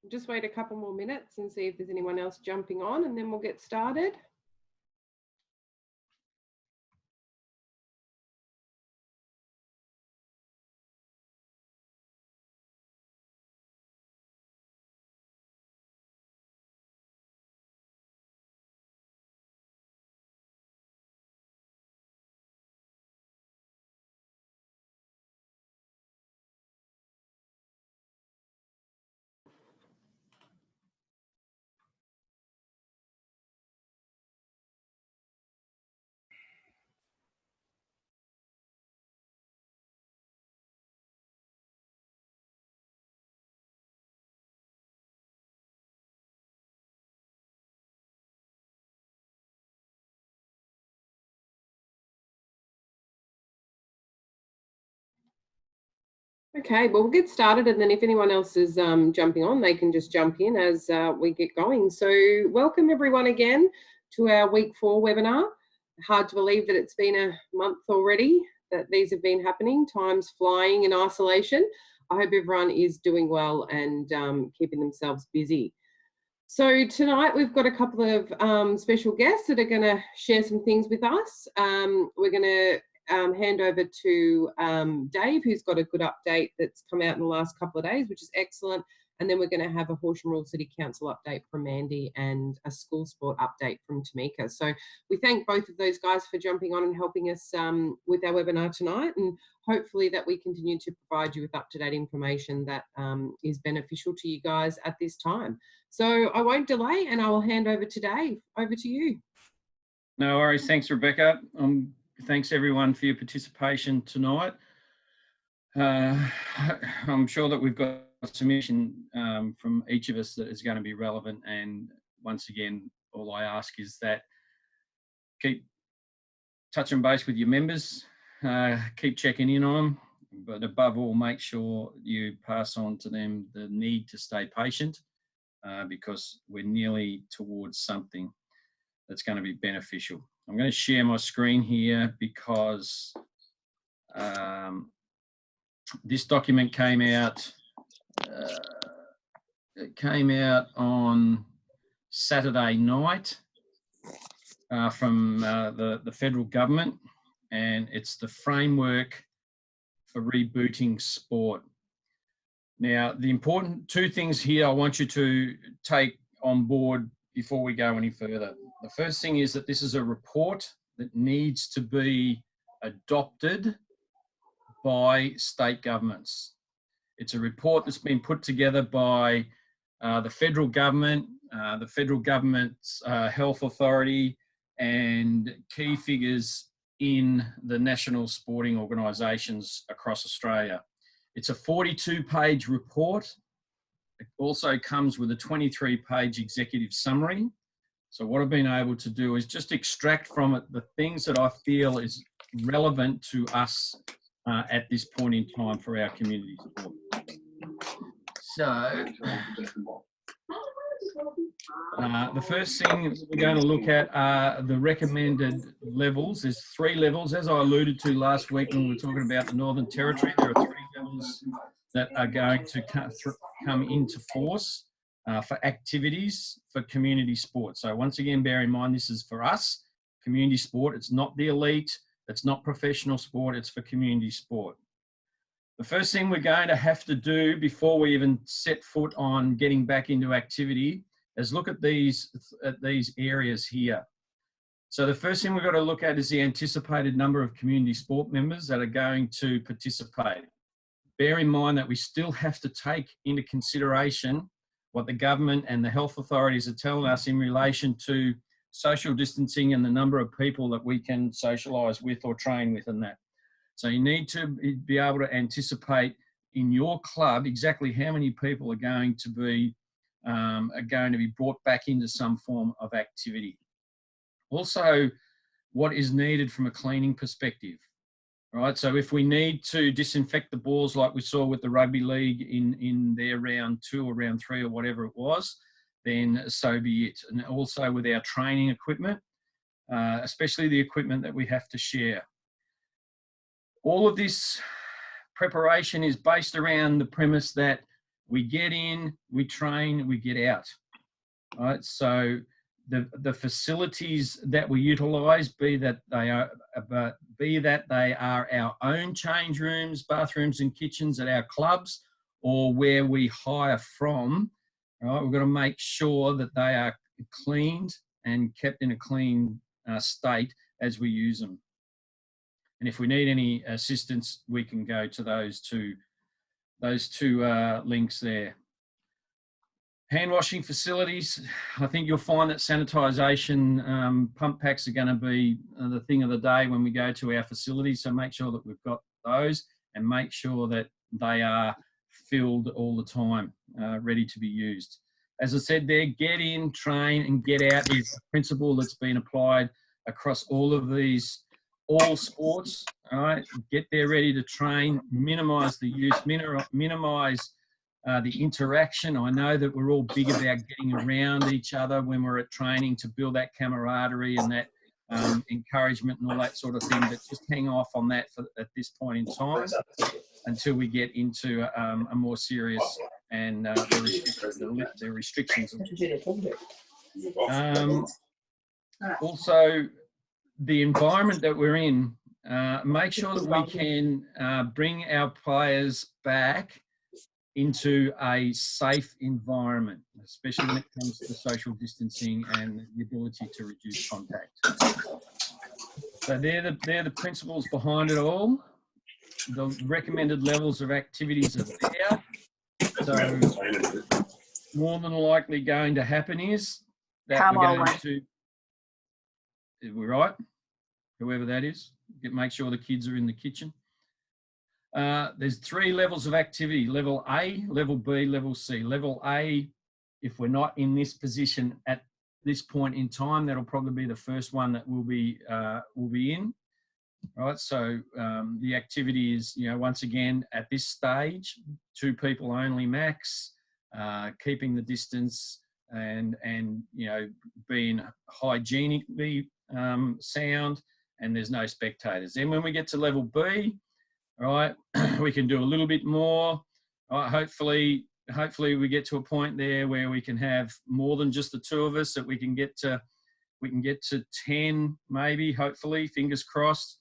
Just wait a couple more minutes and see if there's anyone else jumping on, and then we'll get started. Okay, well, we'll get started, and then if anyone else is jumping on, they can just jump in as we get going. So welcome everyone again to our week 4 webinar. Hard to believe that it's been a month already that these have been happening. Time's flying in isolation. I hope everyone is doing well and keeping themselves busy. So tonight we've got a couple of special guests that are going to share some things with us. We're going to hand over to Dave, who's got a good update that's come out in the last couple of days, which is excellent. And then we're going to have a Horsham Rural City Council update from Mandy and a school sport update from Tamika. So we thank both of those guys for jumping on and helping us with our webinar tonight, and hopefully that we continue to provide you with up-to-date information that is beneficial to you guys at this time. So I won't delay, and I will hand over to Dave. Over to you. No worries. Thanks, Rebecca. Thanks, everyone, for your participation tonight. I'm sure that we've got some information from each of us that is going to be relevant. And once again, all I ask is that keep touching base with your members, keep checking in on them, but above all, make sure you pass on to them the need to stay patient because we're nearly towards something that's going to be beneficial. I'm going to share my screen here because this document came out. It came out on Saturday night from the federal government, and it's the framework for rebooting sport. Now, the important 2 things here I want you to take on board before we go any further. The first thing is that this is a report that needs to be adopted by state governments. It's a report that's been put together by the federal government's health authority, and key figures in the national sporting organisations across Australia. It's a 42-page report. It also comes with a 23-page executive summary. So what I've been able to do is just extract from it the things that I feel is relevant to us at this point in time for our community sport. So the first thing we're going to look at are the recommended levels. There's 3 levels. As I alluded to last week when we were talking about the Northern Territory, there are 3 levels that are going to come into force for activities for community sport. So once again, bear in mind, this is for us, community sport. It's not the elite. It's not professional sport. It's for community sport. The first thing we're going to have to do before we even set foot on getting back into activity is look at these areas here. So the first thing we've got to look at is the anticipated number of community sport members that are going to participate. Bear in mind that we still have to take into consideration what the government and the health authorities are telling us in relation to social distancing and the number of people that we can socialise with or train with and that. So you need to be able to anticipate in your club exactly how many people are going to be brought back into some form of activity. Also, what is needed from a cleaning perspective, right? So if we need to disinfect the balls like we saw with the rugby league in their round 2 or round 3 or whatever it was, then so be it. And also with our training equipment, especially the equipment that we have to share. All of this preparation is based around the premise that We get in, we train, we get out. Right? So the facilities that we utilise, be that they are our own change rooms, bathrooms and kitchens at our clubs, or where we hire from, right? We've got to make sure that they are cleaned and kept in a clean state as we use them. And if we need any assistance, we can go to those two links there. Hand washing facilities, I think you'll find that sanitisation pump packs are going to be the thing of the day when we go to our facilities. So make sure that we've got those and make sure that they are filled all the time, ready to be used. As I said there, get in, train and get out is a principle that's been applied across all sports. All right, get there ready to train, minimise the use, minimise the interaction. I know that we're all big about getting around each other when we're at training to build that camaraderie and that encouragement and all that sort of thing, but just hang off on that at this point in time until we get into a more serious and the restrictions. Also, the environment that we're in, make sure that we can bring our players back into a safe environment, especially when it comes to social distancing and the ability to reduce contact. So they're the principles behind it all. The recommended levels of activities are there. So more than likely going to happen is that we're going to, is we right? Whoever that is, make sure the kids are in the kitchen. There's 3 levels of activity: level A, level B, level C. Level A, if we're not in this position at this point in time, that'll probably be the first one that we'll be in. Right, so the activity is, once again at this stage, 2 people only max, keeping the distance and being hygienically sound, and there's no spectators. Then when we get to level B, right, we can do a little bit more. Right, hopefully we get to a point there where we can have more than just the 2 of us, that we can get to 10 maybe, hopefully, fingers crossed.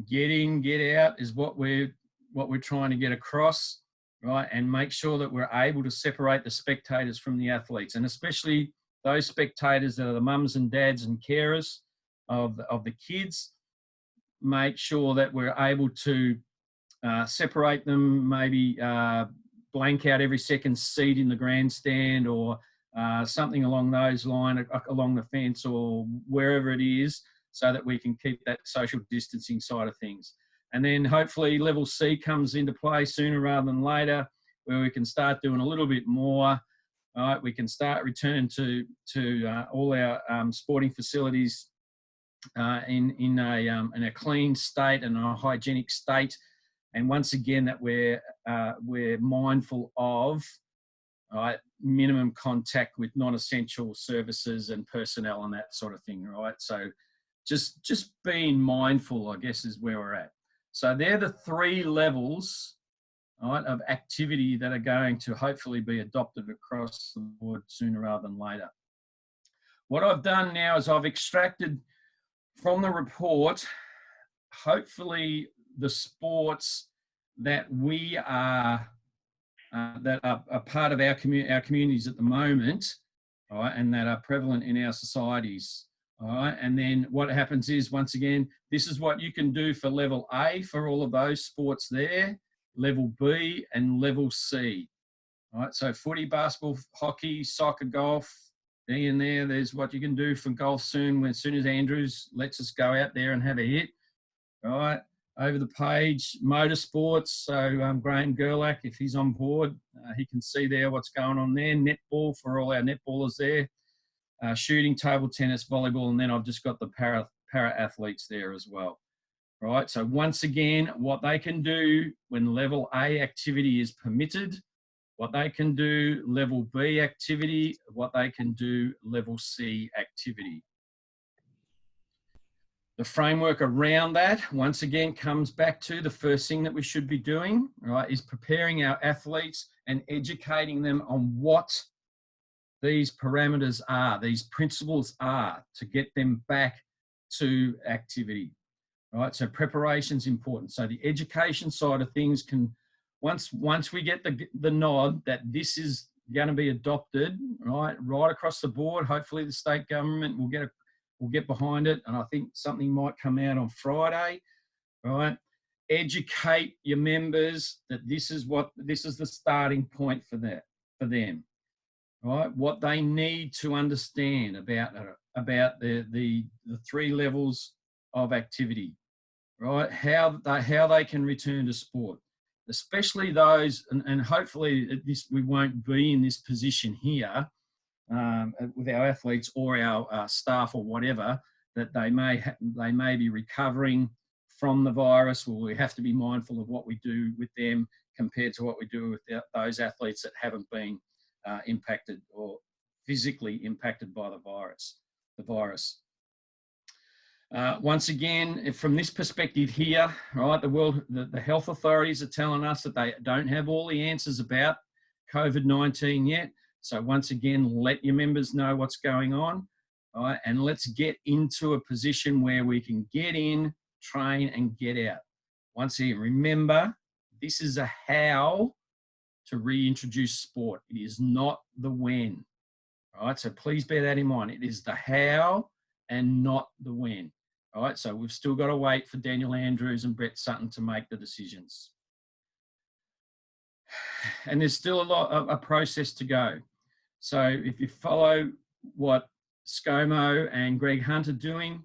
Get in, get out is what we're trying to get across, right? And make sure that we're able to separate the spectators from the athletes, and especially those spectators that are the mums and dads and carers of the kids. Make sure that we're able to separate them, maybe blank out every second seat in the grandstand, or something along those lines, along the fence or wherever it is, so that we can keep that social distancing side of things. And then hopefully level C comes into play sooner rather than later, where we can start doing a little bit more. Right, we can start returning to all our sporting facilities in a clean state and a hygienic state. And once again, that we're mindful of, right, minimum contact with non-essential services and personnel and that sort of thing, right? So just being mindful, I guess, is where we're at. So they're the 3 levels, right, of activity that are going to hopefully be adopted across the board sooner rather than later. What I've done now is I've extracted from the report, hopefully, the sports that we are that are part of our communities at the moment, all right, and that are prevalent in our societies. All right, and then what happens is, once again, this is what you can do for level A for all of those sports there, level B and level C. All right, so footy, basketball, hockey, soccer, golf, there's what you can do for golf soon, as soon as Andrews lets us go out there and have a hit. All right, over the page, motorsports, so Graham Gerlach, if he's on board, he can see there what's going on there. Netball for all our netballers there. Shooting, table tennis, volleyball, and then I've just got the para athletes there as well. Right, so once again, what they can do when level A activity is permitted, what they can do level B activity, what they can do level C activity. The framework around that, once again, comes back to the first thing that we should be doing, right, is preparing our athletes and educating them on what these parameters are, these principles are, to get them back to activity, right? So preparation's important. So the education side of things can, once we get the nod that this is going to be adopted, right across the board, hopefully the state government will get behind it, and I think something might come out on Friday, right? Educate your members that this is the starting point for them, right? What they need to understand about the 3 levels of activity, right? How they can return to sport, especially those, and hopefully we won't be in this position here with our athletes or our staff or whatever, that they may be recovering from the virus. Well, we have to be mindful of what we do with them compared to what we do with those athletes that haven't been impacted or physically impacted by the virus. Once again, from this perspective here, right, the health authorities are telling us that they don't have all the answers about COVID-19 yet. So once again, let your members know what's going on, right? And let's get into a position where we can get in, train, and get out. Once again, remember, this is a how to reintroduce sport. It is not the when, right? So please bear that in mind. It is the how and not the when, right? So we've still got to wait for Daniel Andrews and Brett Sutton to make the decisions. And there's still a process to go. So if you follow what ScoMo and Greg Hunt are doing,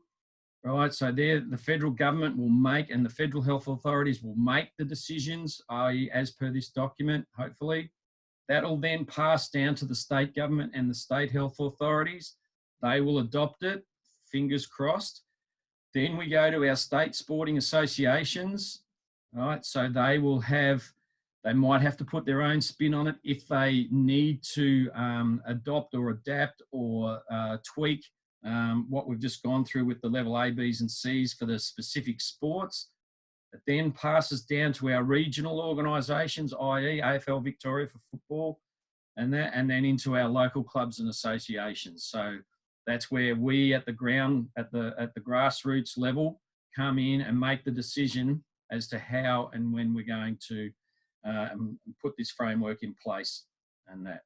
right, so the federal government will make, and the federal health authorities will make the decisions, i.e. as per this document, hopefully. That'll then pass down to the state government and the state health authorities. They will adopt it, fingers crossed. Then we go to our state sporting associations, right, so they might have to put their own spin on it if they need to adopt or adapt or tweak what we've just gone through with the level A, Bs and Cs for the specific sports. It then passes down to our regional organisations, i.e. AFL Victoria for football, and then into our local clubs and associations. So that's where we at the grassroots level come in and make the decision as to how and when we're going to put this framework in place and that.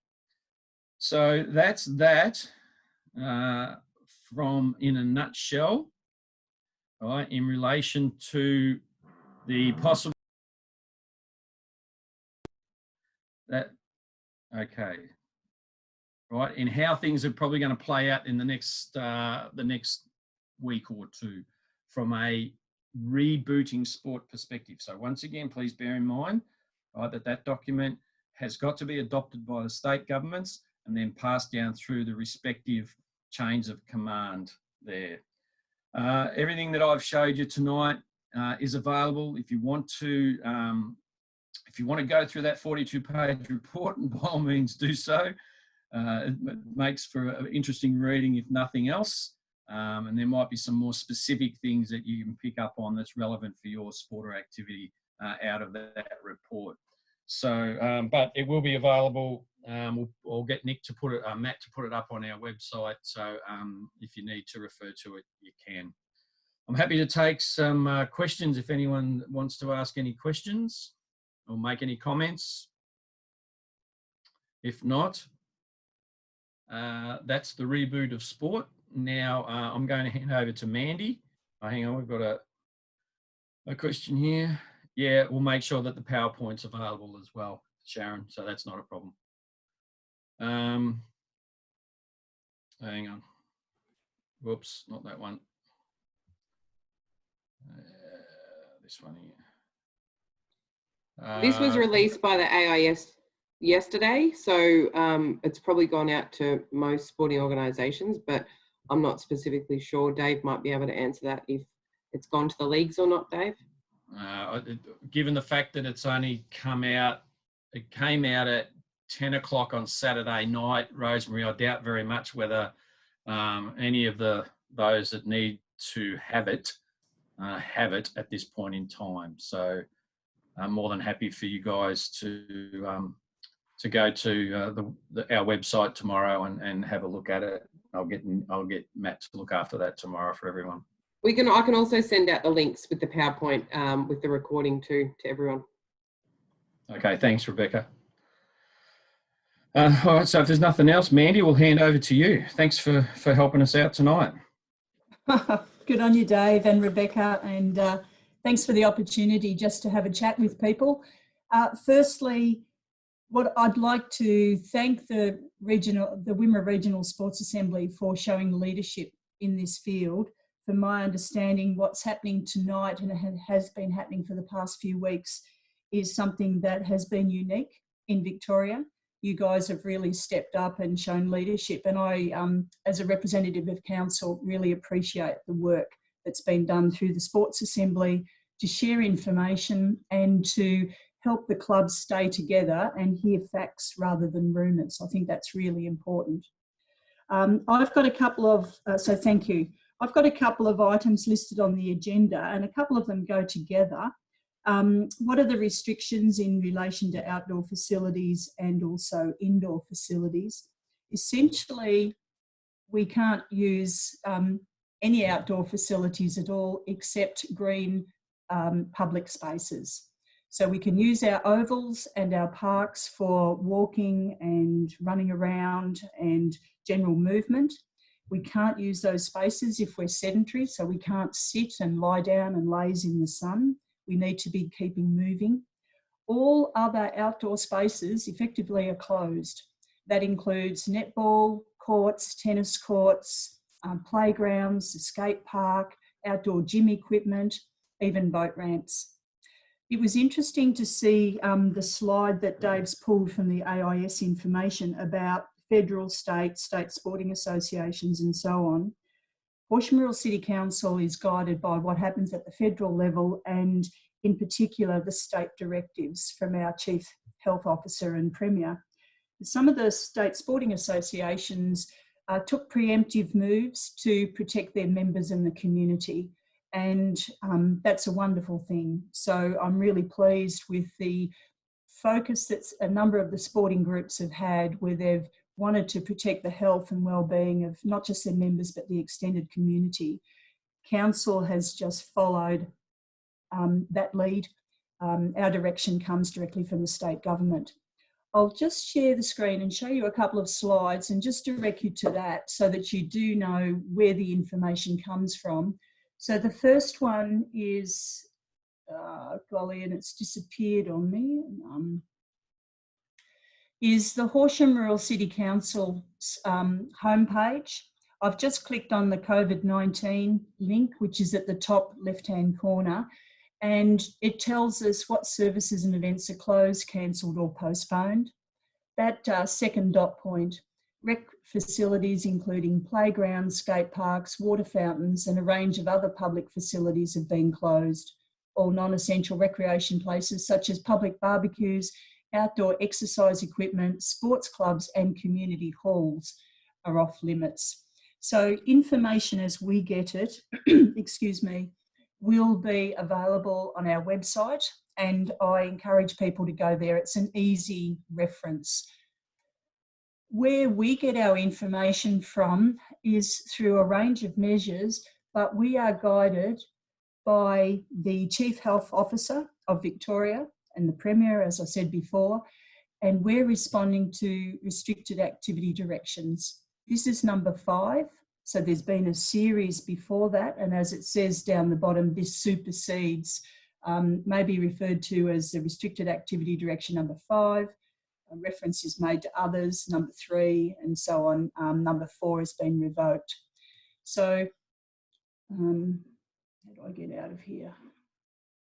So that's that from in a nutshell, right, in relation to the possible okay, right, and how things are probably going to play out in the next week or two from a rebooting sport perspective. So once again, please bear in mind, right, that document has got to be adopted by the state governments and then passed down through the respective chains of command there. Everything that I've showed you tonight is available. If you want to go through that 42-page report, and by all means do so. It makes for interesting reading, if nothing else. And there might be some more specific things that you can pick up on that's relevant for your sport or activity out of that report. So, but it will be available. We'll get Nick to put it, Matt to put it up on our website. So if you need to refer to it, you can. I'm happy to take some questions if anyone wants to ask any questions or make any comments. If not, that's the reboot of sport. Now I'm going to hand over to Mandy. Hang on, we've got a question here. Yeah, we'll make sure that the PowerPoint's available as well, Sharon, so that's not a problem. Hang on. Whoops, not that one. This one here. This was released by the AIS yesterday, so it's probably gone out to most sporting organisations, but I'm not specifically sure. Dave might be able to answer that if it's gone to the leagues or not, Dave. Given the fact that it's only come out, it came out at 10 o'clock on Saturday night, Rosemary, I doubt very much whether any of those that need to have it at this point in time. So I'm more than happy for you guys to go to our website tomorrow and have a look at it. I'll get Matt to look after that tomorrow for everyone. I can also send out the links with the PowerPoint with the recording to everyone. Okay, thanks, Rebecca. All right, so if there's nothing else, Mandy, we'll hand over to you. Thanks for helping us out tonight. Good on you, Dave and Rebecca, and thanks for the opportunity just to have a chat with people. Firstly, what I'd like to thank the Wimmera Regional Sports Assembly for showing leadership in this field. From my understanding, what's happening tonight and has been happening for the past few weeks is something that has been unique in Victoria. You guys have really stepped up and shown leadership, and I, as a representative of council, really appreciate the work that's been done through the Sports Assembly to share information and to help the clubs stay together and hear facts rather than rumours. I think that's really important. I've got a couple of, so thank you. I've got a couple of items listed on the agenda, and a couple of them go together. What are the restrictions in relation to outdoor facilities and also indoor facilities? Essentially, we can't use any outdoor facilities at all except green public spaces. So we can use our ovals and our parks for walking and running around and general movement. We can't use those spaces if we're sedentary, so we can't sit and lie down and laze in the sun. We need to be keeping moving. All other outdoor spaces effectively are closed. That includes netball courts, tennis courts, playgrounds, a skate park, outdoor gym equipment, even boat ramps. It was interesting to see the slide that Dave's pulled from the AIS information about federal, state sporting associations and so on. Horsham Rural City Council is guided by what happens at the federal level and in particular the state directives from our Chief Health Officer and Premier. Some of the state sporting associations took preemptive moves to protect their members and the community, and that's a wonderful thing. So I'm really pleased with the focus that a number of the sporting groups have had, where they've wanted to protect the health and well-being of not just their members but the extended community. Council has just followed that lead. Our direction comes directly from the state government. I'll just share the screen and show you a couple of slides and just direct you to that so that you do know where the information comes from. So the first one is, golly, and it's disappeared on me, is the Horsham Rural City Council's homepage. I've just clicked on the COVID-19 link, which is at the top left-hand corner, and it tells us what services and events are closed, cancelled or postponed. That second dot point, rec facilities including playgrounds, skate parks, water fountains and a range of other public facilities have been closed. All non-essential recreation places such as public barbecues, outdoor exercise equipment, sports clubs and community halls are off limits. So information as we get it, excuse me, will be available on our website, and I encourage people to go there. It's an easy reference. Where we get our information from is through a range of measures, but we are guided by the Chief Health Officer of Victoria and the Premier, as I said before, and we're responding to restricted activity directions. This is number 5. So there's been a series before that, and as it says down the bottom, this supersedes, may be referred to as the restricted activity direction number 5. A reference is made to others, number 3, and so on. Number 4 has been revoked. So, how do I get out of here?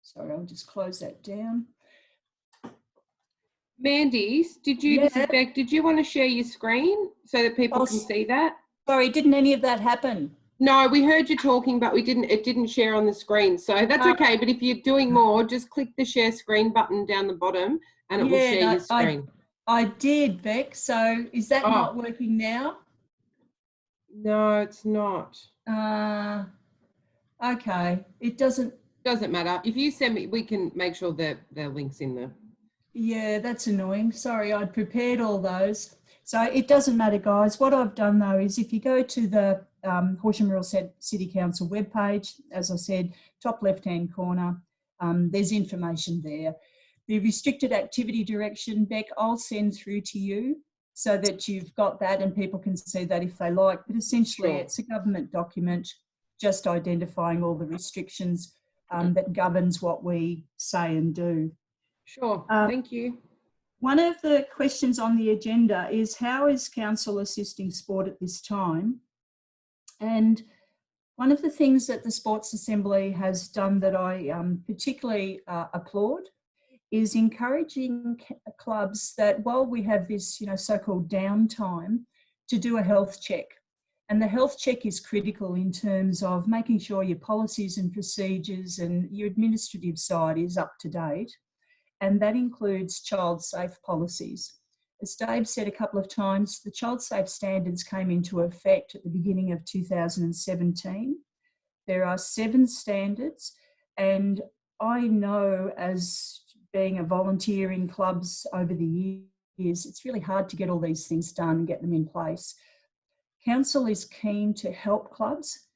Sorry, I'll just close that down. Mandy, did you want to share your screen so that people can see that? Sorry, didn't any of that happen? No, we heard you talking, but it didn't share on the screen. So that's okay. But if you're doing more, just click the share screen button down the bottom and it will share your screen. I did, Beck. So is that not working now? No, it's not. Okay, it doesn't. Doesn't matter. If you send me, we can make sure that the link's in there. Yeah, that's annoying. Sorry, I'd prepared all those. So it doesn't matter, guys. What I've done though is if you go to the Horsham Rural City Council webpage, as I said, top left-hand corner, there's information there. The restricted activity direction, Beck, I'll send through to you so that you've got that and people can see that if they like. But essentially, Sure. it's a government document just identifying all the restrictions that governs what we say and do. Sure. Thank you. One of the questions on the agenda is how is Council assisting sport at this time? And one of the things that the Sports Assembly has done that I particularly applaud is encouraging clubs that while we have this, so-called downtime, to do a health check. And the health check is critical in terms of making sure your policies and procedures and your administrative side is up to date. And that includes child safe policies. As Dave said a couple of times, the child safe standards came into effect at the beginning of 2017. There are 7 standards, and I know as being a volunteer in clubs over the years, it's really hard to get all these things done and get them in place. Council is keen to help clubs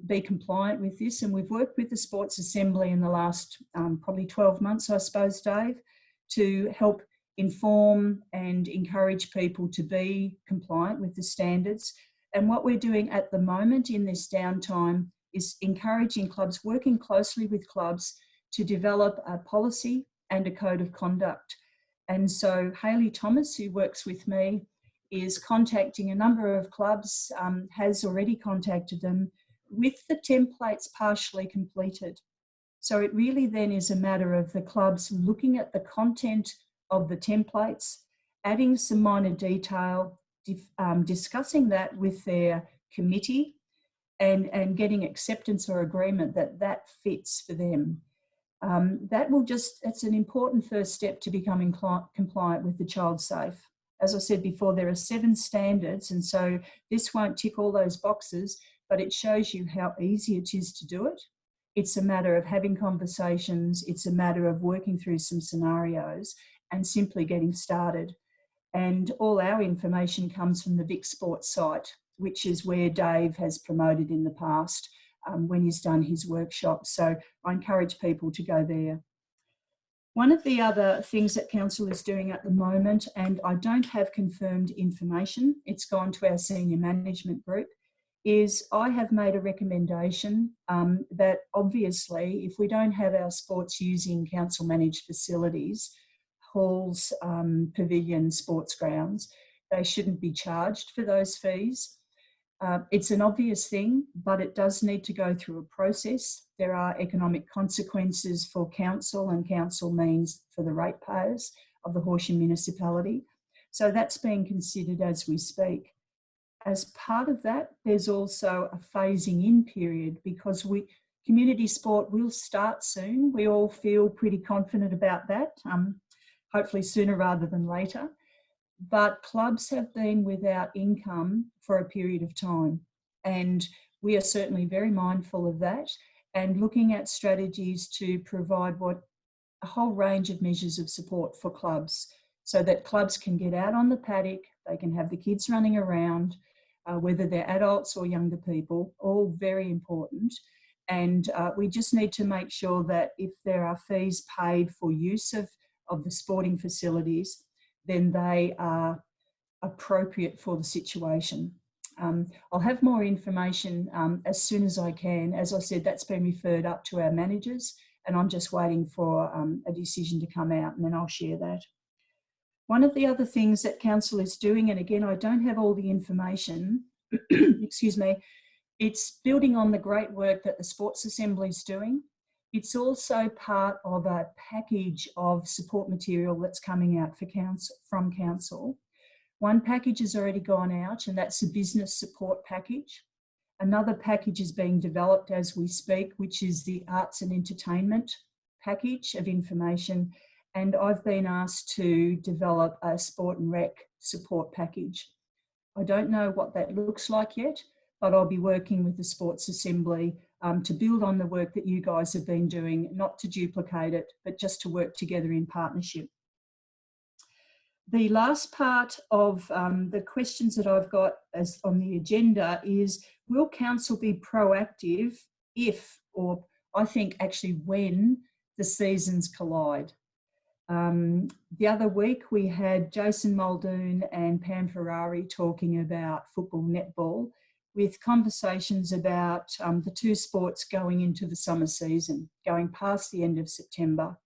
be compliant with this, and we've worked with the Sports Assembly in the last probably 12 months, I suppose, Dave, to help inform and encourage people to be compliant with the standards. And what we're doing at the moment in this downtime is encouraging clubs, working closely with clubs to develop a policy and a code of conduct. And so Hayley Thomas, who works with me, is contacting a number of clubs, has already contacted them with the templates partially completed. So it really then is a matter of the clubs looking at the content of the templates, adding some minor detail, discussing that with their committee and getting acceptance or agreement that that fits for them. That's an important first step to becoming compliant with the child safe. As I said before, there are 7 standards, and so this won't tick all those boxes, but it shows you how easy it is to do it. It's a matter of having conversations, it's a matter of working through some scenarios and simply getting started. And all our information comes from the Vic Sports site, which is where Dave has promoted in the past when he's done his workshops. So I encourage people to go there. One of the other things that Council is doing at the moment, and I don't have confirmed information, it's gone to our senior management group, is I have made a recommendation that obviously if we don't have our sports using council managed facilities, halls, pavilions, sports grounds, they shouldn't be charged for those fees. It's an obvious thing, but it does need to go through a process. There are economic consequences for council, and council means for the ratepayers of the Horsham municipality. So that's being considered as we speak. As part of that, there's also a phasing in period because community sport will start soon. We all feel pretty confident about that, hopefully sooner rather than later. But clubs have been without income for a period of time, and we are certainly very mindful of that and looking at strategies to provide a whole range of measures of support for clubs so that clubs can get out on the paddock, they can have the kids running around, whether they're adults or younger people, all very important. And we just need to make sure that if there are fees paid for use of the sporting facilities, then they are appropriate for the situation. I'll have more information as soon as I can. As I said, that's been referred up to our managers and I'm just waiting for a decision to come out and then I'll share that. One of the other things that Council is doing, and again, I don't have all the information, excuse me, it's building on the great work that the Sports Assembly is doing. It's also part of a package of support material that's coming out from Council. One package has already gone out and that's a business support package. Another package is being developed as we speak, which is the arts and entertainment package of information. And I've been asked to develop a sport and rec support package. I don't know what that looks like yet, but I'll be working with the Sports Assembly to build on the work that you guys have been doing, not to duplicate it, but just to work together in partnership. The last part of the questions that I've got as on the agenda is, will council be proactive if, or I think actually when, the seasons collide? The other week we had Jason Muldoon and Pam Ferrari talking about football, netball, with conversations about the two sports going into the summer season, going past the end of September.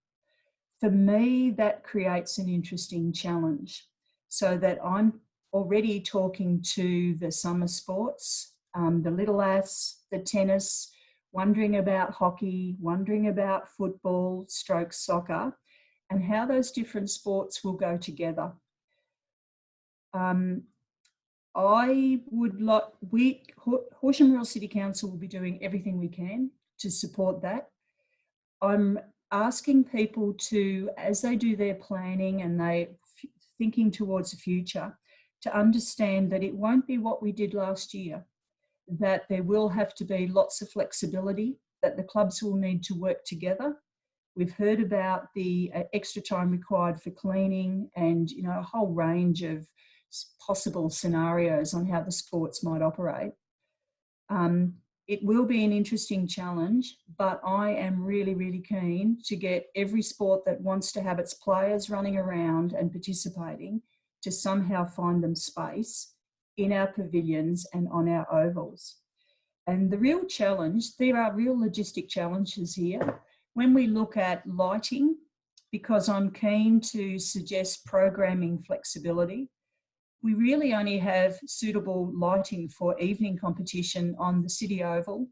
For me, that creates an interesting challenge, so that I'm already talking to the summer sports, the little aths, the tennis, wondering about hockey, wondering about football, stroke soccer, and how those different sports will go together. I would like, Horsham Rural City Council will be doing everything we can to support that. I'm asking people to, as they do their planning and they thinking towards the future, to understand that it won't be what we did last year, that there will have to be lots of flexibility, that the clubs will need to work together. We've heard about the extra time required for cleaning and, you know, a whole range of possible scenarios on how the sports might operate. It will be an interesting challenge, but I am really, really keen to get every sport that wants to have its players running around and participating to somehow find them space in our pavilions and on our ovals. And the real challenge, there are real logistic challenges here. When we look at lighting, because I'm keen to suggest programming flexibility, we really only have suitable lighting for evening competition on the City Oval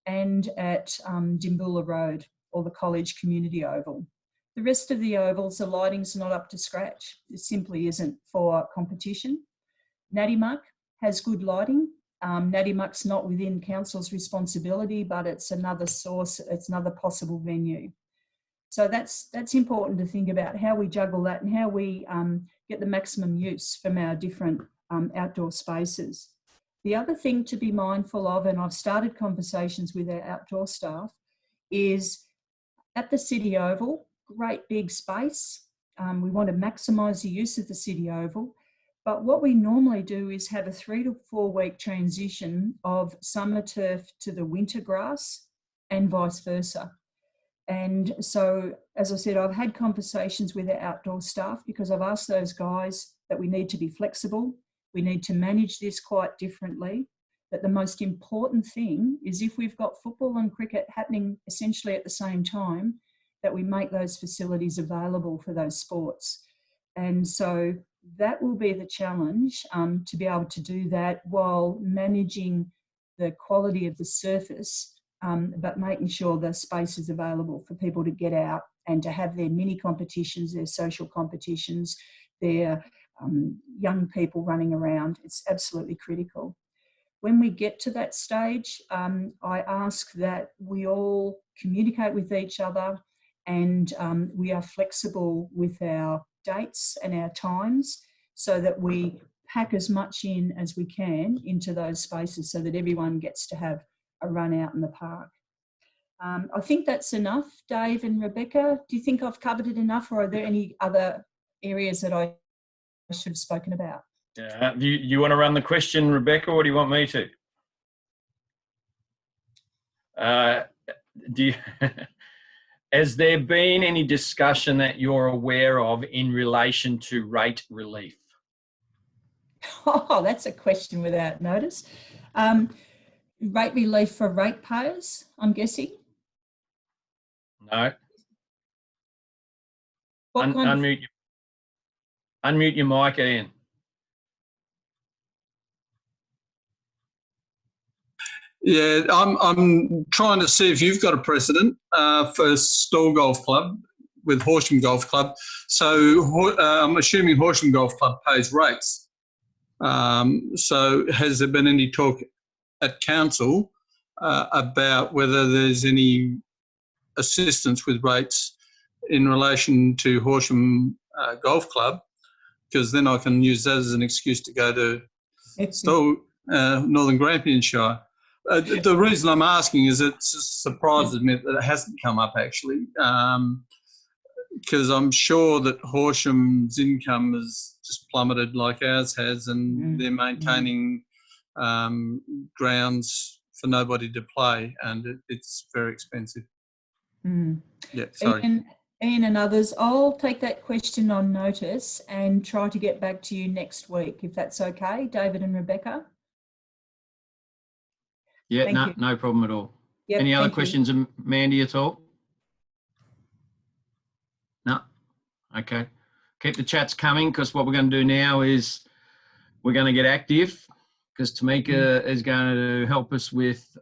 and at Dimboola Road, or the College Community Oval. The rest of the ovals, the lighting's not up to scratch. It simply isn't for competition. Natty Muck has good lighting. Natty Muck's not within council's responsibility, but it's another source, it's another possible venue. So that's important to think about, how we juggle that and how we get the maximum use from our different outdoor spaces. The other thing to be mindful of, and I've started conversations with our outdoor staff, is at the City Oval, great big space. We want to maximise the use of the City Oval. But what we normally do is have a 3 to 4 week transition of summer turf to the winter grass and vice versa. And so, as I said, I've had conversations with our outdoor staff because I've asked those guys that we need to be flexible. We need to manage this quite differently. But the most important thing is, if we've got football and cricket happening essentially at the same time, that we make those facilities available for those sports. And so that will be the challenge, to be able to do that while managing the quality of the surface, but making sure the space is available for people to get out and to have their mini competitions, their social competitions, their young people running around. It's absolutely critical. When we get to that stage, I ask that we all communicate with each other and we are flexible with our dates and our times, so that we pack as much in as we can into those spaces so that everyone gets to have a run out in the park. I think that's enough. Dave and Rebecca, do you think I've covered it enough, or are there any other areas that I should have spoken about? Yeah. Do you want to run the question, Rebecca, or do you want me to? Has there been any discussion that you're aware of in relation to rate relief? Oh, that's a question without notice. Rate relief for ratepayers, I'm guessing? No. Unmute your mic, Ian. Yeah, I'm trying to see if you've got a precedent for Stawell Golf Club with Horsham Golf Club. So I'm assuming Horsham Golf Club pays rates. So has there been any talk at council about whether there's any assistance with rates in relation to Horsham Golf Club? Because then I can use that as an excuse to go to Stawell, Northern Grampian Shire. The reason I'm asking is it surprises me that it hasn't come up actually, because I'm sure that Horsham's income has just plummeted like ours has, and they're maintaining grounds for nobody to play, and it's very expensive. Yeah, sorry. Ian and others, I'll take that question on notice and try to get back to you next week, if that's okay, David and Rebecca. Yeah, no problem at all. Yep, Any other questions, Mandy, at all? No? Okay. Keep the chats coming, because what we're going to do now is we're going to get active, because Tamika is going to help us with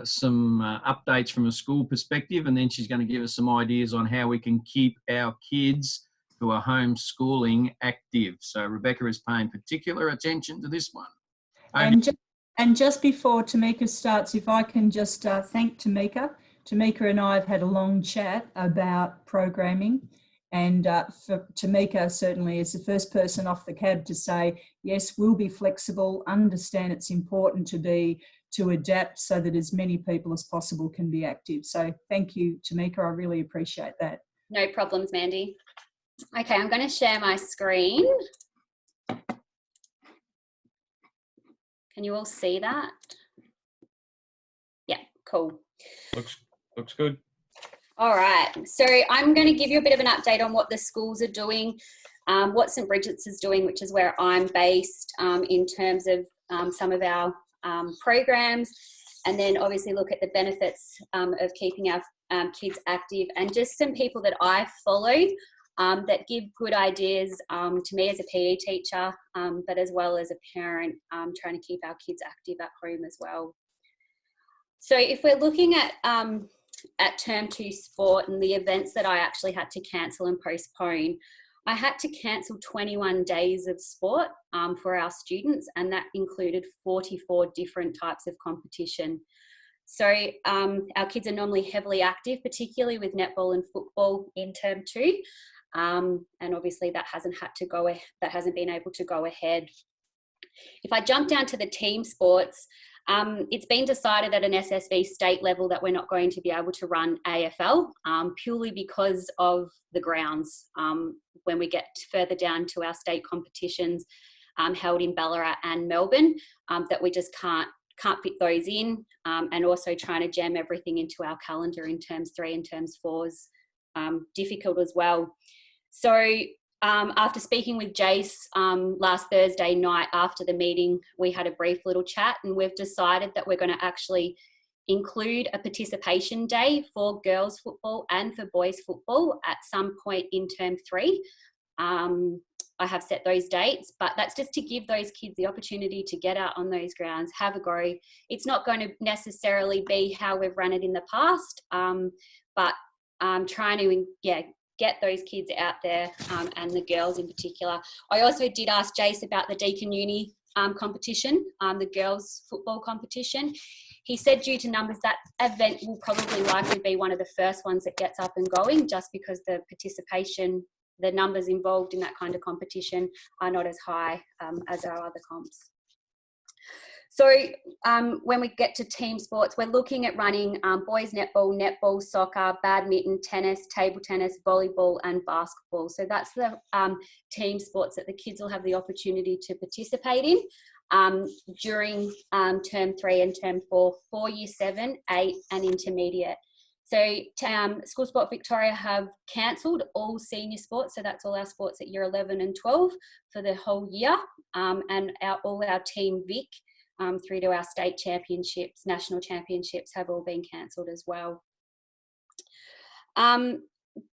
some updates from a school perspective, and then she's going to give us some ideas on how we can keep our kids who are homeschooling active. So Rebecca is paying particular attention to this one. And just before Tamika starts, if I can just thank Tamika. Tamika and I have had a long chat about programming, and for Tamika certainly is the first person off the cab to say, yes, we'll be flexible, understand it's important to adapt so that as many people as possible can be active. So thank you, Tamika. I really appreciate that. No problems, Mandy. Okay, I'm going to share my screen. Can you all see that? Yeah, cool. Looks good. All right, so I'm going to give you a bit of an update on what the schools are doing, what St Bridget's is doing, which is where I'm based, in terms of some of our programs, and then obviously look at the benefits of keeping our kids active, and just some people that I follow that give good ideas to me as a PE teacher, but as well as a parent trying to keep our kids active at home as well. So if we're looking at Term 2 sport and the events that I actually had to cancel and postpone, I had to cancel 21 days of sport for our students, and that included 44 different types of competition. So our kids are normally heavily active, particularly with netball and football in Term 2. And obviously that hasn't been able to go ahead. If I jump down to the team sports, it's been decided at an SSV state level that we're not going to be able to run AFL purely because of the grounds. When we get further down to our state competitions held in Ballarat and Melbourne, that we just can't fit those in, and also trying to jam everything into our calendar in Terms 3 and Terms 4's difficult as well. So after speaking with Jace last Thursday night after the meeting, we had a brief little chat, and we've decided that we're going to actually include a participation day for girls football and for boys football at some point in Term 3. I have set those dates, but that's just to give those kids the opportunity to get out on those grounds, have a go. It's not going to necessarily be how we've run it in the past, but trying to get those kids out there, and the girls in particular. I also did ask Jace about the Deakin Uni competition, the girls football competition. He said due to numbers, that event will probably likely be one of the first ones that gets up and going, just because the participation, the numbers involved in that kind of competition are not as high as our other comps. So when we get to team sports, we're looking at running boys netball, soccer, badminton, tennis, table tennis, volleyball and basketball. So that's the team sports that the kids will have the opportunity to participate in during Term 3 and Term 4 for Year 7, 8 and intermediate. So School Sport Victoria have cancelled all senior sports, so that's all our sports at Year 11 and 12 for the whole year, and all our Team Vic through to our state championships, national championships have all been cancelled as well.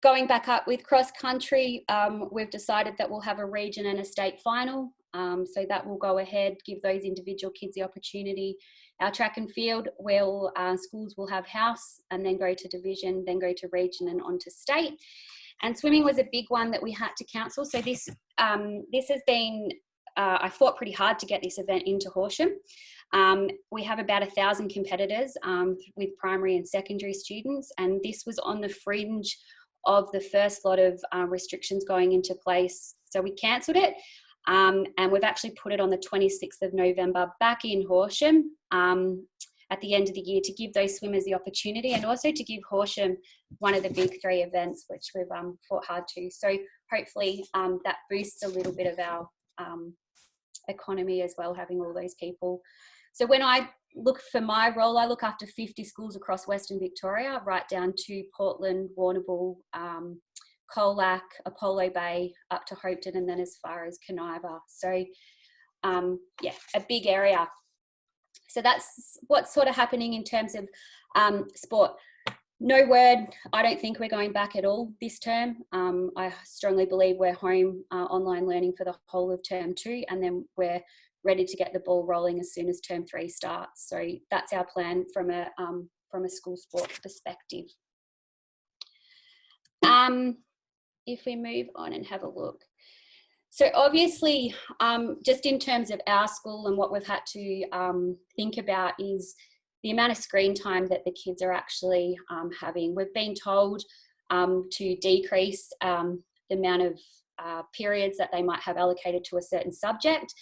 Going back up with cross country, we've decided that we'll have a region and a state final. So that will go ahead, give those individual kids the opportunity. Our track and field, schools will have house and then go to division, then go to region and on to state. And swimming was a big one that we had to cancel. So this has been, I fought pretty hard to get this event into Horsham. We have about 1,000 competitors with primary and secondary students, and this was on the fringe of the first lot of restrictions going into place. So we cancelled it, and we've actually put it on the 26th of November back in Horsham. at the end of the year to give those swimmers the opportunity, and also to give Horsham one of the big 3 events, which we've fought hard to. So hopefully that boosts a little bit of our economy as well, having all those people. So when I look for my role, I look after 50 schools across Western Victoria, right down to Portland, Warrnambool, Colac, Apollo Bay, up to Hopetoun, and then as far as Kaniva. So yeah, a big area. So that's what's sort of happening in terms of sport. No word, I don't think we're going back at all this term. I strongly believe we're home online learning for the whole of term 2, and then we're ready to get the ball rolling as soon as term 3 starts. So that's our plan from a school sport perspective. If we move on and have a look. So obviously, just in terms of our school and what we've had to think about is the amount of screen time that the kids are actually having. We've been told to decrease the amount of periods that they might have allocated to a certain subject,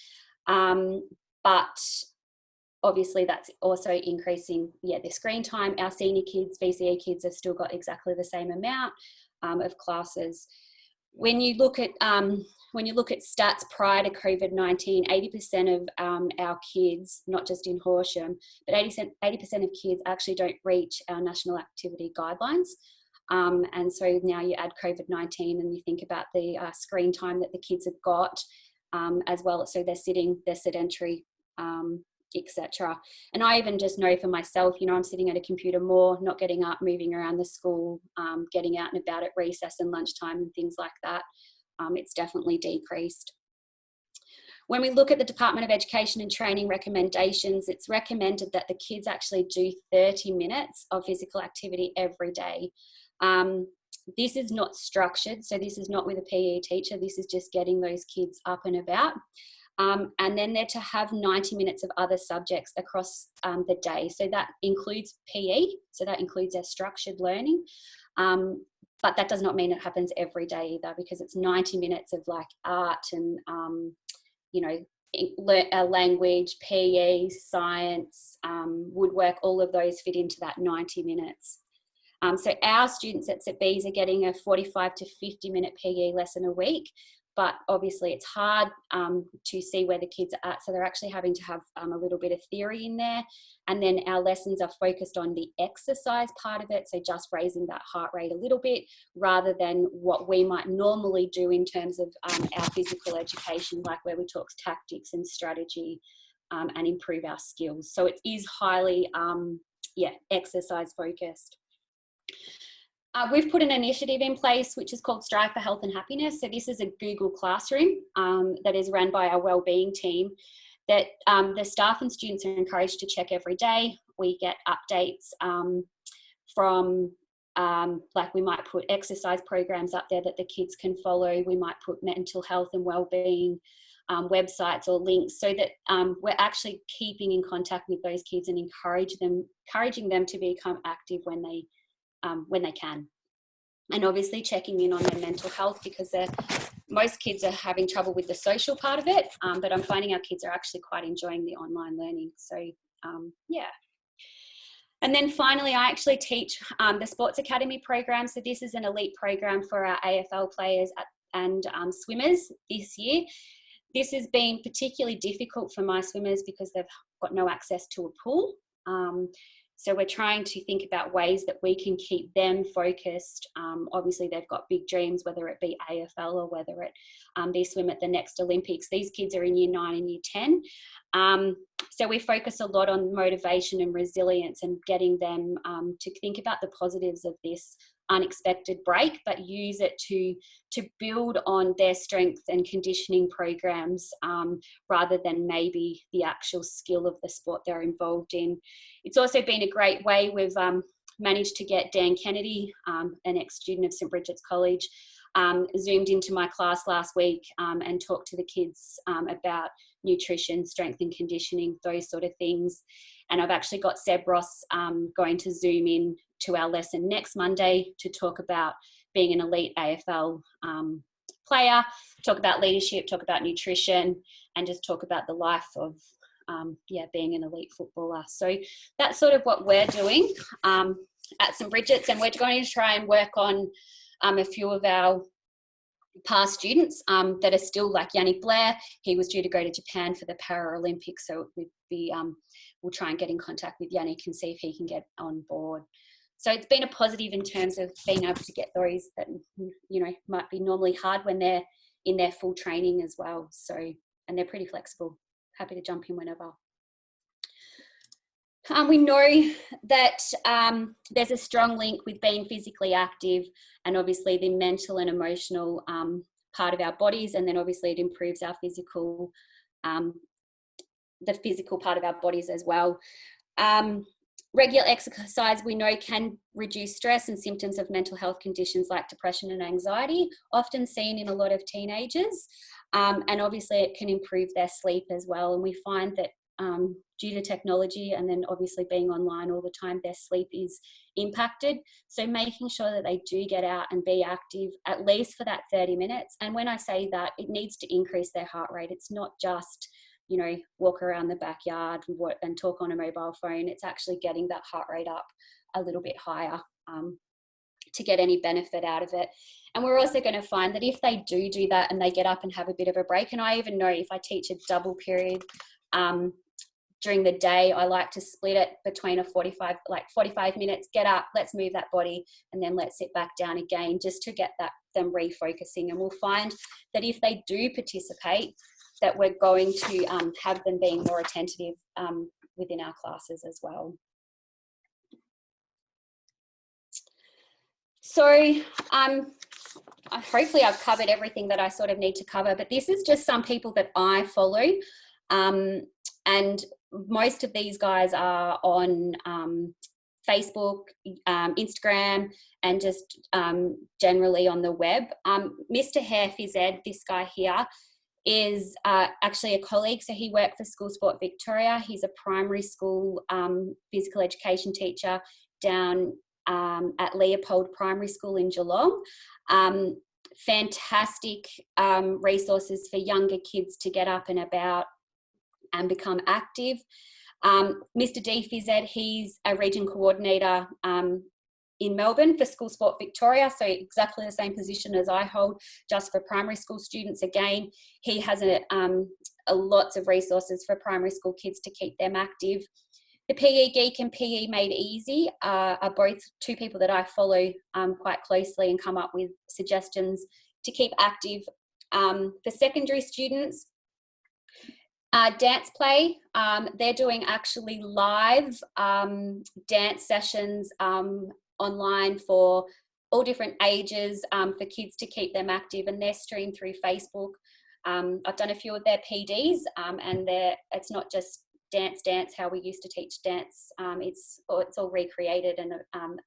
but obviously that's also increasing the screen time. Our senior kids, VCE kids, have still got exactly the same amount of classes. When you look at stats prior to COVID-19, 80% of our kids, not just in Horsham, but 80% of kids actually don't reach our national activity guidelines. And so now you add COVID-19 and you think about the screen time that the kids have got as well. So they're sitting, they're sedentary, etc. And I even just know for myself, you know, I'm sitting at a computer more, not getting up, moving around the school, getting out and about at recess and lunchtime and things like that. It's definitely decreased. When we look at the Department of Education and Training recommendations, it's recommended that the kids actually do 30 minutes of physical activity every day. This is not structured, so this is not with a PE teacher, this is just getting those kids up and about. And then they're to have 90 minutes of other subjects across the day. So that includes PE, so that includes our structured learning. But that does not mean it happens every day either, because it's 90 minutes of like art and, you know, language, PE, science, woodwork, all of those fit into that 90 minutes. So our students at St. Bees are getting a 45 to 50 minute PE lesson a week, but obviously it's hard to see where the kids are at. So they're actually having to have a little bit of theory in there. And then our lessons are focused on the exercise part of it. So just raising that heart rate a little bit rather than what we might normally do in terms of our physical education, like where we talk tactics and strategy and improve our skills. So it is highly, exercise focused. We've put an initiative in place which is called Strive for Health and Happiness. So this is a Google Classroom that is run by our wellbeing team that the staff and students are encouraged to check every day. We get updates from, like we might put exercise programs up there that the kids can follow. We might put mental health and wellbeing websites or links so that we're actually keeping in contact with those kids and encouraging them to become active when they can. And obviously checking in on their mental health, because most kids are having trouble with the social part of it, but I'm finding our kids are actually quite enjoying the online learning. So yeah. And then finally, I actually teach the Sports Academy program. So this is an elite program for our AFL players and swimmers this year. This has been particularly difficult for my swimmers because they've got no access to a pool. So we're trying to think about ways that we can keep them focused. Obviously, they've got big dreams, whether it be AFL or whether it be swim at the next Olympics. These kids are in year 9 and year 10. So we focus a lot on motivation and resilience and getting them to think about the positives of this unexpected break, but use it to build on their strength and conditioning programs rather than maybe the actual skill of the sport they're involved in. It's also been a great way. We've managed to get Dan Kennedy, an ex-student of St. Bridget's College, zoomed into my class last week and talked to the kids about nutrition, strength and conditioning, those sort of things. And I've actually got Seb Ross going to zoom in to our lesson next Monday to talk about being an elite AFL player, talk about leadership, talk about nutrition, and just talk about the life of being an elite footballer. So that's sort of what we're doing at St Bridget's, and we're going to try and work on a few of our past students that are still, like Yannick Blair. He was due to go to Japan for the Paralympics, so we'll try and get in contact with Yannick and see if he can get on board. So it's been a positive in terms of being able to get those that, you know, might be normally hard when they're in their full training as well. So, and they're pretty flexible, happy to jump in whenever. We know that there's a strong link with being physically active and obviously the mental and emotional part of our bodies, and then obviously it improves our physical, the physical part of our bodies as well. Regular exercise, we know, can reduce stress and symptoms of mental health conditions like depression and anxiety, often seen in a lot of teenagers. And obviously it can improve their sleep as well. And we find that due to technology and then obviously being online all the time, their sleep is impacted. So making sure that they do get out and be active at least for that 30 minutes. And when I say that, it needs to increase their heart rate. It's not just, you know, walk around the backyard and talk on a mobile phone. It's actually getting that heart rate up a little bit higher to get any benefit out of it. And we're also going to find that if they do that and they get up and have a bit of a break, and I even know if I teach a double period during the day, I like to split it between 45 minutes, get up, let's move that body, and then let's sit back down again, just to get them refocusing. And we'll find that if they do participate, that we're going to have them being more attentive within our classes as well. So hopefully I've covered everything that I sort of need to cover, but this is just some people that I follow. And most of these guys are on Facebook, Instagram, and just generally on the web. Mr. Hare Phys Ed, this guy here, is actually a colleague. So he worked for School Sport Victoria. He's a primary school physical education teacher down at Leopold Primary School in Geelong. Fantastic resources for younger kids to get up and about and become active. Mr. D Phys Ed, he's a region coordinator in Melbourne for School Sport Victoria, so exactly the same position as I hold, just for primary school students. Again, he has lots of resources for primary school kids to keep them active. The PE Geek and PE Made Easy are both two people that I follow quite closely and come up with suggestions to keep active. For secondary students, Dance Play, they're doing actually live dance sessions online for all different ages for kids to keep them active, and they're streamed through Facebook. I've done a few of their PDs and it's not just dance how we used to teach dance. It's all recreated and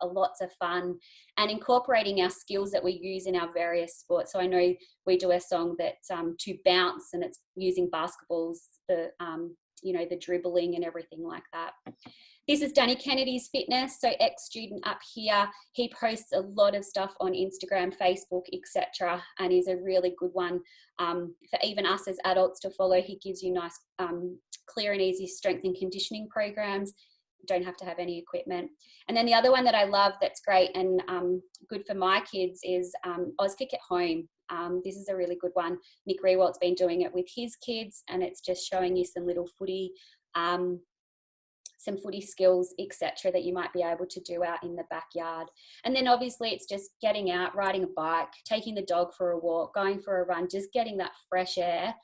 lots of fun, and incorporating our skills that we use in our various sports. So I know we do a song that's to bounce, and it's using basketballs, the dribbling and everything like that. This is Danny Kennedy's Fitness. So ex-student up here, he posts a lot of stuff on Instagram, Facebook, etc., and is a really good one for even us as adults to follow. He gives you nice, clear and easy strength and conditioning programs. You don't have to have any equipment. And then the other one that I love that's great and good for my kids is Auskick at Home. This is a really good one. Nick Rewalt's been doing it with his kids, and it's just showing you some little footy skills, etc., that you might be able to do out in the backyard. And then obviously it's just getting out, riding a bike, taking the dog for a walk, going for a run, just getting that fresh air,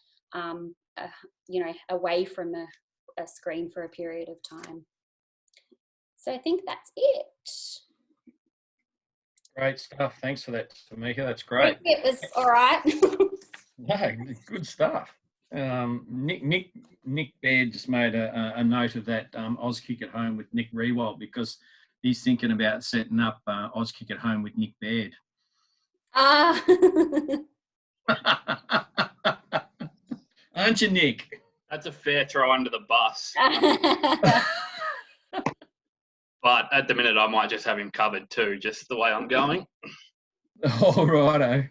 away from a screen for a period of time. So I think that's it. Great stuff. Thanks for that, Tamika. That's great. It was all right. Yeah, good stuff. Nick Baird just made a note of that Auskick at Home with Nick Rewalt, because he's thinking about setting up Auskick at Home with Nick Baird. Aren't you, Nick? That's a fair throw under the bus. But at the minute, I might just have him covered too, just the way I'm going. All righto.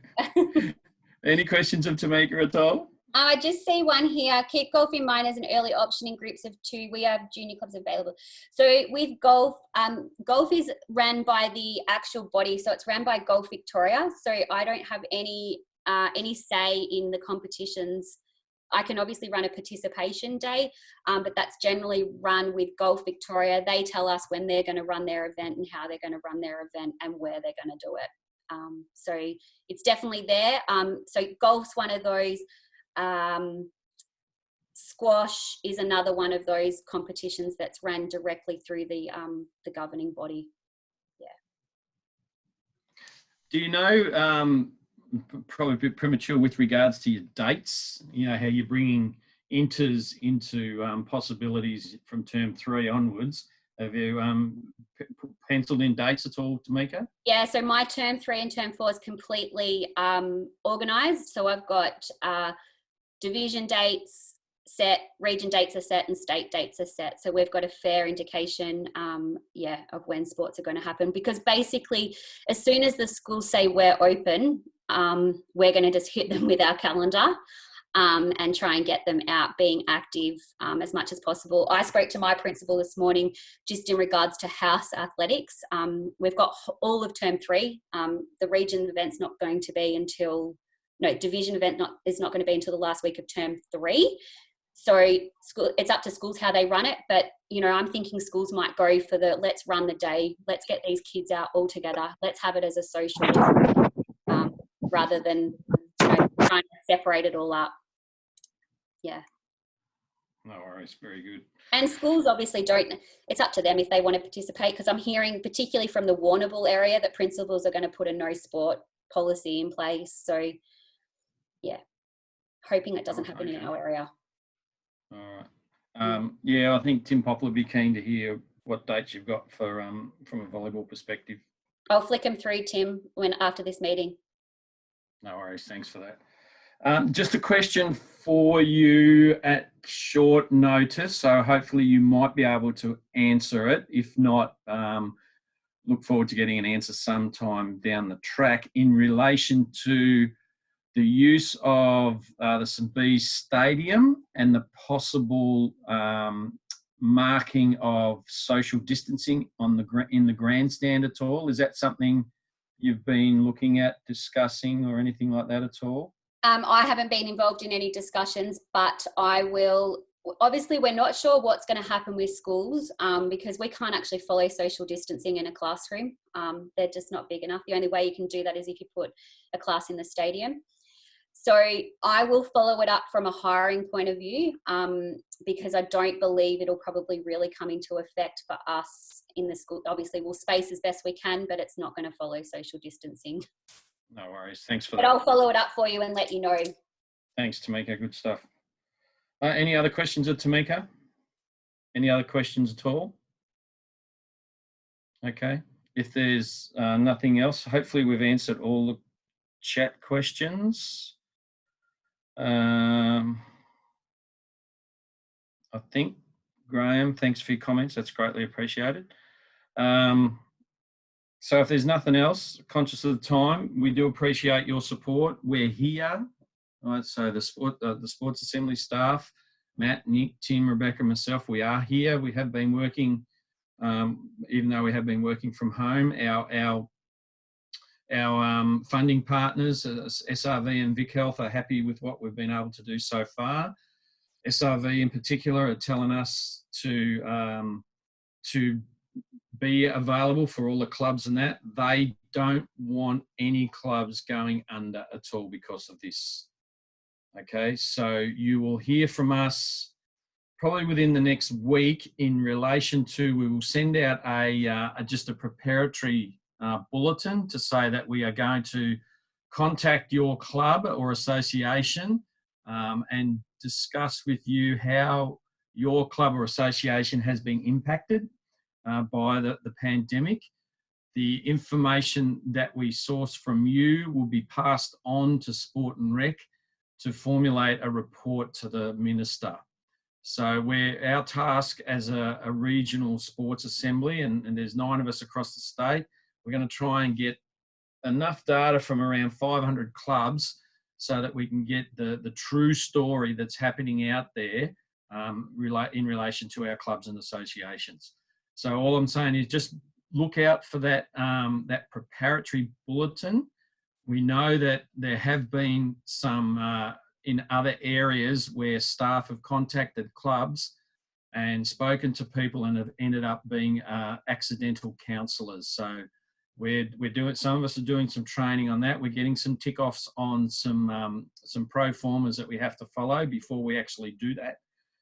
Any questions of Tamika at all? I just see one here. Keep golf in mind as an early option in groups of 2. We have junior clubs available. So with golf, golf is run by the actual body. So it's run by Golf Victoria. So I don't have any say in the competitions. I can obviously run a participation day, but that's generally run with Golf Victoria. They tell us when they're going to run their event and how they're going to run their event and where they're going to do it. So it's definitely there. So golf's one of those. Squash is another one of those competitions that's run directly through the governing body. Yeah. Do you know, probably a bit premature with regards to your dates, you know, how you're bringing inters into possibilities from term 3 onwards? Have you penciled in dates at all, Tamika? Yeah, so my term 3 and term 4 is completely organised. So I've got division dates set, region dates are set, and state dates are set. So we've got a fair indication, of when sports are going to happen. Because basically, as soon as the schools say we're open, we're going to just hit them with our calendar and try and get them out being active as much as possible. I spoke to my principal this morning just in regards to house athletics. We've got all of term 3. The region event's not going to be until, division event is not going to be until the last week of term 3. So it's up to schools how they run it. But, I'm thinking schools might go for let's run the day. Let's get these kids out all together. Let's have it as a social rather than trying to separate it all up. Yeah. No worries. Very good. And schools obviously it's up to them if they want to participate, because I'm hearing particularly from the Warrnambool area that principals are going to put a no sport policy in place. So, yeah, hoping it doesn't happen in our area. All right. I think Tim Poplar would be keen to hear what dates you've got for from a volleyball perspective. I'll flick them through, Tim, after this meeting. No worries. Thanks for that. Just a question for you at short notice, so hopefully you might be able to answer it. If not, look forward to getting an answer sometime down the track in relation to the use of the St Bees Stadium and the possible marking of social distancing in the grandstand at all. Is that something you've been looking at, discussing, or anything like that at all? I haven't been involved in any discussions, but I will. Obviously, we're not sure what's going to happen with schools because we can't actually follow social distancing in a classroom. They're just not big enough. The only way you can do that is if you put a class in the stadium. So I will follow it up from a hiring point of view because I don't believe it'll probably really come into effect for us in the school. Obviously, we'll space as best we can, but it's not going to follow social distancing. No worries. Thanks for that. But I'll follow it up for you and let you know. Thanks, Tamika. Good stuff. Any other questions of Tamika? Any other questions at all? Okay. If there's nothing else, hopefully we've answered all the chat questions. I think, Graham, thanks for your comments. That's greatly appreciated. So if there's nothing else, conscious of the time, we do appreciate your support. We're here. Right, so the Sports Assembly staff, Matt, Nick, Tim, Rebecca, myself, we are here. We have been working, even though we have been working from home. Our funding partners, SRV and Vic Health, are happy with what we've been able to do so far. SRV in particular are telling us to be available for all the clubs and that. They don't want any clubs going under at all because of this. Okay, so you will hear from us probably within the next week in relation to, we will send out just a preparatory bulletin to say that we are going to contact your club or association and discuss with you how your club or association has been impacted by the pandemic. The information that we source from you will be passed on to Sport and Rec to formulate a report to the Minister. So our task as a regional sports assembly, and there's 9 of us across the state, we're going to try and get enough data from around 500 clubs so that we can get the true story that's happening out there in relation to our clubs and associations. So all I'm saying is just look out for that, that preparatory bulletin. We know that there have been some in other areas where staff have contacted clubs and spoken to people and have ended up being accidental counsellors. So we're doing, some of us are doing some training on that. We're getting some tick-offs on some pro formas that we have to follow before we actually do that.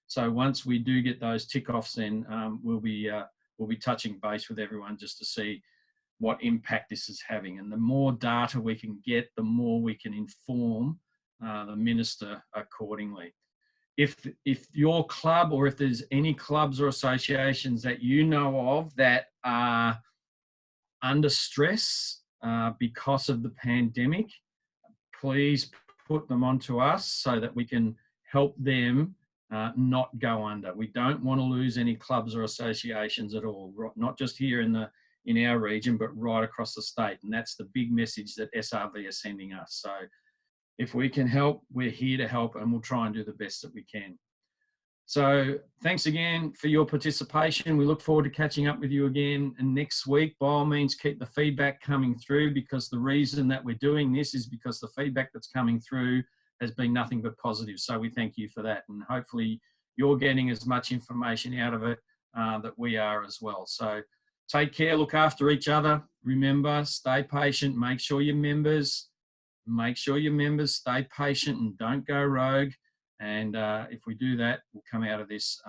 So once we do get those tick-offs, then we'll be touching base with everyone just to see what impact this is having. And the more data we can get, the more we can inform the minister accordingly. If your club, or if there's any clubs or associations that you know of that are under stress because of the pandemic, please put them onto us so that we can help them not go under. We don't want to lose any clubs or associations at all, not just here in our region, but right across the state. And that's the big message that SRV are sending us. So if we can help, we're here to help, and we'll try and do the best that we can. So thanks again for your participation. We look forward to catching up with you again next week. By all means, keep the feedback coming through, because the reason that we're doing this is because the feedback that's coming through has been nothing but positive. So we thank you for that. And hopefully you're getting as much information out of it that we are as well. So take care, look after each other. Remember, stay patient, make sure your members stay patient and don't go rogue. And if we do that, we'll come out of this